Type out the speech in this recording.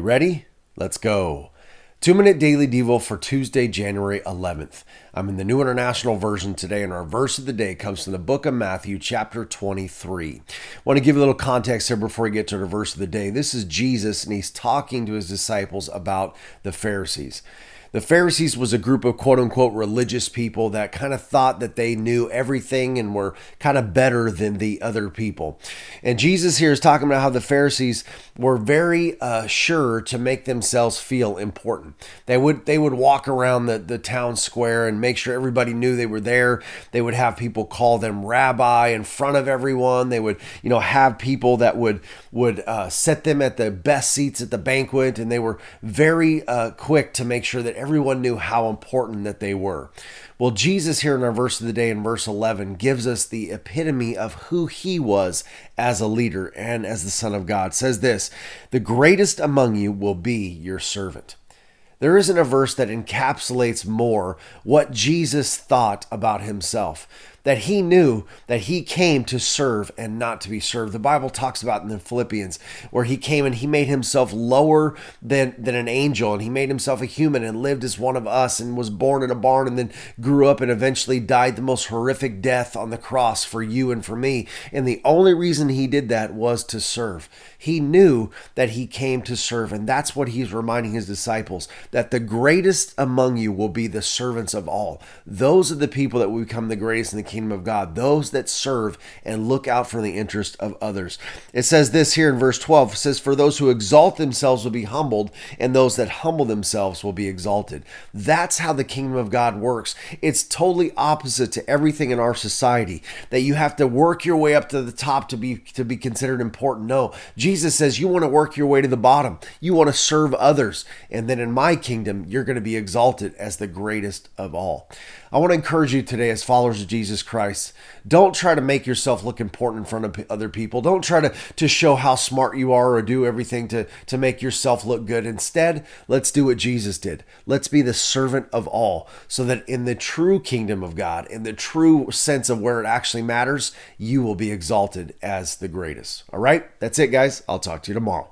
You ready? Let's go. 2-minute daily devo for Tuesday, January 11th. I'm in the New International Version today, and our verse of the day comes from the book of Matthew, chapter 23. I want to give a little context here before we get to the verse of the day. This is Jesus, and he's talking to his disciples about the Pharisees. The Pharisees was a group of quote-unquote religious people that kind of thought that they knew everything and were kind of better than the other people. And Jesus here is talking about how the Pharisees were very sure to make themselves feel important. They would walk around the town square and make sure everybody knew they were there. They would have people call them rabbi in front of everyone. They would, have people that would set them at the best seats at the banquet, and they were very quick to make sure that everyone knew how important that they were. Well, Jesus here in our verse of the day in verse 11 gives us the epitome of who he was as a leader and as the Son of God. It says this, "The greatest among you will be your servant." There isn't a verse that encapsulates more what Jesus thought about himself, that he knew that he came to serve and not to be served. The Bible talks about in the Philippians where he came and he made himself lower than an angel, and he made himself a human and lived as one of us and was born in a barn and then grew up and eventually died the most horrific death on the cross for you and for me. And the only reason he did that was to serve. He knew that he came to serve, and that's what he's reminding his disciples, that the greatest among you will be the servants of all. Those are the people that will become the greatest in the kingdom of God, those that serve and look out for the interest of others. It says this here in verse 12, it says, "For those who exalt themselves will be humbled, and those that humble themselves will be exalted." That's how the kingdom of God works. It's totally opposite to everything in our society, that you have to work your way up to the top to be considered important. No, Jesus says you want to work your way to the bottom. You want to serve others. And then in my kingdom, you're going to be exalted as the greatest of all. I want to encourage you today as followers of Jesus Christ, don't try to make yourself look important in front of other people. Don't try to show how smart you are or do everything to make yourself look good. Instead, let's do what Jesus did. Let's be the servant of all, so that in the true kingdom of God, in the true sense of where it actually matters, you will be exalted as the greatest. All right? That's it, guys. I'll talk to you tomorrow.